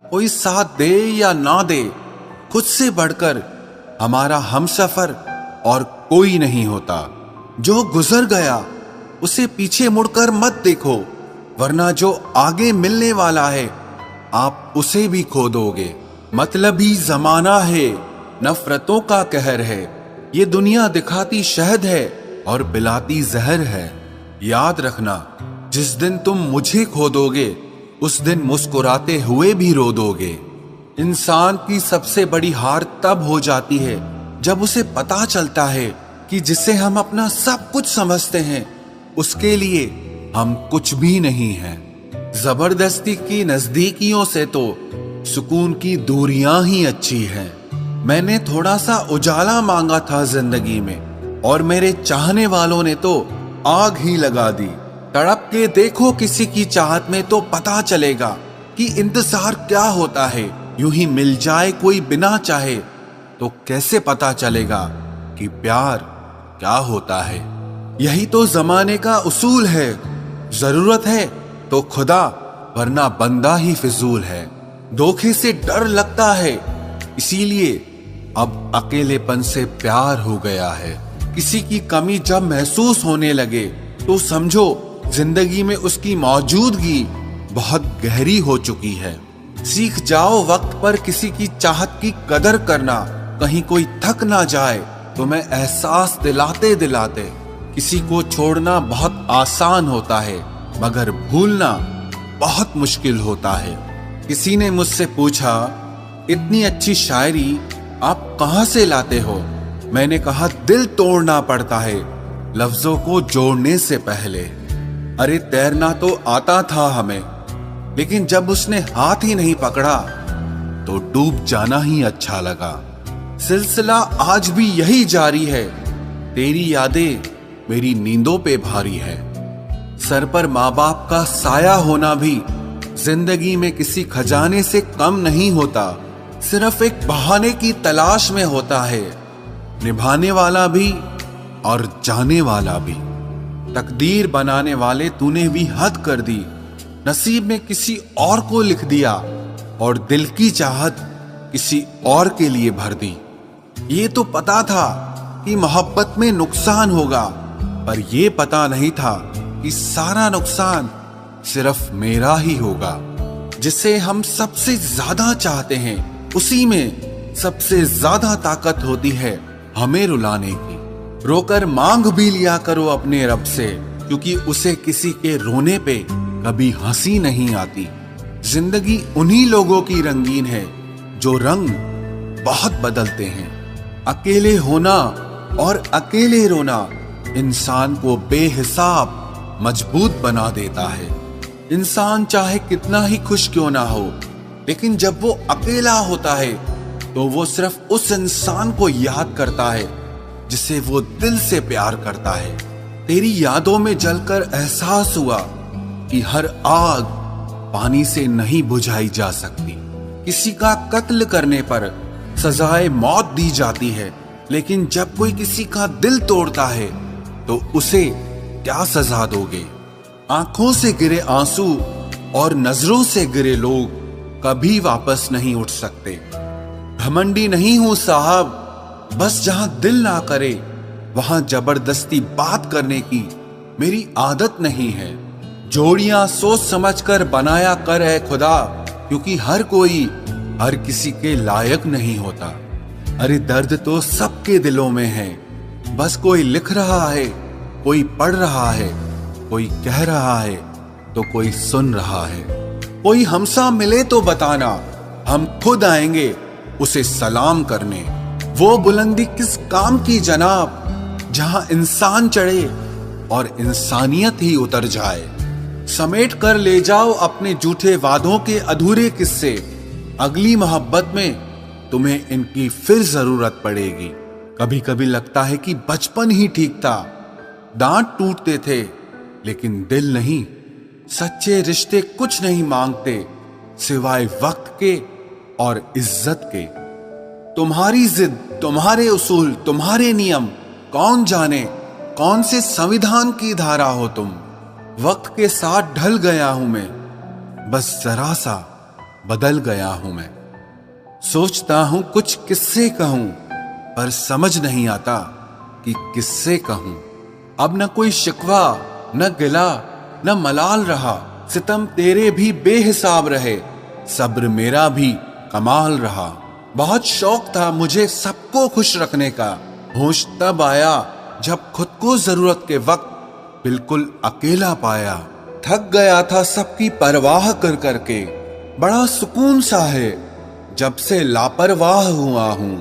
कोई साथ दे या ना दे, खुद से बढ़कर हमारा हमसफर और कोई नहीं होता। जो गुजर गया उसे पीछे मुड़कर मत देखो, वरना जो आगे मिलने वाला है आप उसे भी खो दोगे। मतलबी जमाना है, नफरतों का कहर है, ये दुनिया दिखाती शहद है और पिलाती जहर है। याद रखना, जिस दिन तुम मुझे खो दोगे उस दिन मुस्कुराते हुए भी रो दोगे। इंसान की सबसे बड़ी हार तब हो जाती है जब उसे पता चलता है कि जिसे हम अपना सब कुछ समझते हैं उसके लिए हम कुछ भी नहीं हैं। जबरदस्ती की नजदीकियों से तो सुकून की दूरियां ही अच्छी हैं। मैंने थोड़ा सा उजाला मांगा था जिंदगी में और मेरे चाहने वालों ने तो आग ही लगा दी। तड़प के देखो किसी की चाहत में तो पता चलेगा कि इंतजार क्या होता है। यूं ही मिल जाए कोई बिना चाहे तो कैसे पता चलेगा कि प्यार क्या होता है। यही तो जमाने का उसूल है। जरूरत है तो खुदा, वरना बंदा ही फिजूल है। धोखे से डर लगता है, इसीलिए अब अकेलेपन से प्यार हो गया है। किसी की कमी जब महसूस होने लगे तो समझो जिंदगी में उसकी मौजूदगी बहुत गहरी हो चुकी है। सीख जाओ वक्त पर किसी की चाहत की कदर करना, कहीं कोई थक ना जाए तुम्हें एहसास दिलाते दिलाते। किसी को छोड़ना बहुत आसान होता है मगर भूलना बहुत मुश्किल होता है। किसी ने मुझसे पूछा, इतनी अच्छी शायरी आप कहां से लाते हो? मैंने कहा, दिल तोड़ना पड़ता है लफ्जों को जोड़ने से पहले। अरे तैरना तो आता था हमें, लेकिन जब उसने हाथ ही नहीं पकड़ा तो डूब जाना ही अच्छा लगा। सिलसिला आज भी यही जारी है, तेरी यादें मेरी नींदों पे भारी है। सर पर माँ बाप का साया होना भी जिंदगी में किसी खजाने से कम नहीं होता। सिर्फ एक बहाने की तलाश में होता है, निभाने वाला भी और जाने वाला भी। तकदीर बनाने वाले तूने भी हद कर दी, नसीब में किसी और को लिख दिया और दिल की चाहत किसी और के लिए भर दी। ये तो पता था कि मोहब्बत में नुकसान होगा, पर ये पता नहीं था कि सारा नुकसान सिर्फ मेरा ही होगा। जिसे हम सबसे ज्यादा चाहते हैं उसी में सबसे ज्यादा ताकत होती है हमें रुलाने की। रोकर मांग भी लिया करो अपने रब से, क्योंकि उसे किसी के रोने पे कभी हंसी नहीं आती। जिंदगी उन्हीं लोगों की रंगीन है जो रंग बहुत बदलते हैं। अकेले होना और अकेले रोना इंसान को बेहिसाब मजबूत बना देता है। इंसान चाहे कितना ही खुश क्यों ना हो, लेकिन जब वो अकेला होता है तो वो सिर्फ उस इंसान को याद करता है जिसे वो दिल से प्यार करता है। तेरी यादों में जलकर एहसास हुआ कि हर आग पानी से नहीं बुझाई जा सकती। किसी का कत्ल करने पर सजाए मौत दी जाती है, लेकिन जब कोई किसी का दिल तोड़ता है तो उसे क्या सजा दोगे? आंखों से गिरे आंसू और नजरों से गिरे लोग कभी वापस नहीं उठ सकते। घमंडी नहीं हूं साहब, बस जहां दिल ना करे वहां जबरदस्ती बात करने की मेरी आदत नहीं है। जोड़ियां सोच समझकर बनाया कर है खुदा, क्योंकि हर कोई हर किसी के लायक नहीं होता। अरे दर्द तो सबके दिलों में है, बस कोई लिख रहा है, कोई पढ़ रहा है, कोई कह रहा है तो कोई सुन रहा है। कोई हमसा मिले तो बताना, हम खुद आएंगे उसे सलाम करने। वो बुलंदी किस काम की जनाब, जहां इंसान चढ़े और इंसानियत ही उतर जाए। समेट कर ले जाओ अपने झूठे वादों के अधूरे किस्से। अगली मोहब्बत में तुम्हें इनकी फिर जरूरत पड़ेगी। कभी कभी लगता है कि बचपन ही ठीक था। दांत टूटते थे लेकिन दिल नहीं। सच्चे रिश्ते कुछ नहीं मांगते सिवाय वक्त के और इज्जत के। तुम्हारी जिद, तुम्हारे उसूल, तुम्हारे नियम, कौन जाने कौन से संविधान की धारा हो तुम। वक्त के साथ ढल गया हूं मैं, बस जरा सा बदल गया हूं मैं। सोचता हूं कुछ किससे कहूं, पर समझ नहीं आता कि किससे कहूं। अब न कोई शिकवा, न गिला, न मलाल रहा। सितम तेरे भी बेहिसाब रहे, सब्र मेरा भी कमाल रहा। बहुत शौक था मुझे सबको खुश रखने का। होश तब आया जब खुद को जरूरत के वक्त बिल्कुल अकेला पाया। थक गया था सबकी परवाह कर करके। बड़ा सुकून सा है जब से लापरवाह हुआ हूं।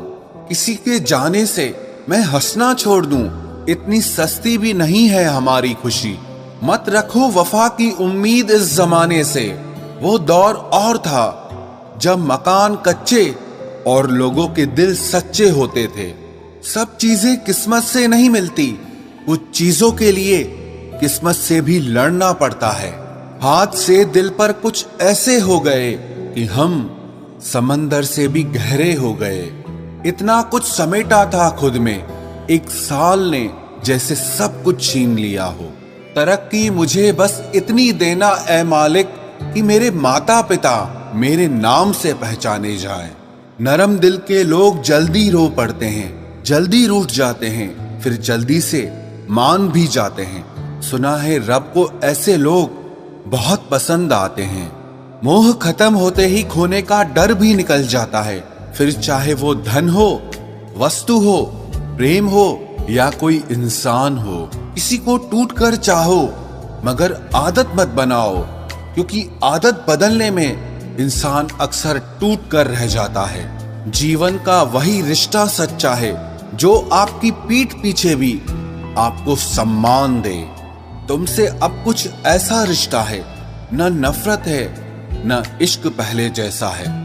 किसी के जाने से मैं हंसना छोड़ दूं, इतनी सस्ती भी नहीं है हमारी खुशी। मत रखो वफा की उम्मीद इस जमाने से। वो दौर और था जब मकान कच्चे और लोगों के दिल सच्चे होते थे। सब चीजें किस्मत से नहीं मिलती, कुछ चीजों के लिए किस्मत से भी लड़ना पड़ता है। हाथ से दिल पर कुछ ऐसे हो गए कि हम समंदर से भी गहरे हो गए। इतना कुछ समेटा था खुद में, एक साल ने जैसे सब कुछ छीन लिया हो। तरक्की मुझे बस इतनी देना ऐ मालिक कि मेरे माता पिता मेरे नाम से पहचाने जाएं। नरम दिल के लोग जल्दी रो पड़ते हैं, जल्दी रूठ जाते हैं, फिर जल्दी से मान भी जाते हैं। सुना है रब को ऐसे लोग बहुत पसंद आते हैं। मोह खत्म होते ही खोने का डर भी निकल जाता है। फिर चाहे वो धन हो, वस्तु हो, प्रेम हो या कोई इंसान हो। किसी को टूट कर चाहो मगर आदत मत बनाओ, क्योंकि आदत बदलने में इंसान अक्सर टूट कर रह जाता है। जीवन का वही रिश्ता सच्चा है जो आपकी पीठ पीछे भी आपको सम्मान दे। तुमसे अब कुछ ऐसा रिश्ता है, न नफरत है न इश्क पहले जैसा है।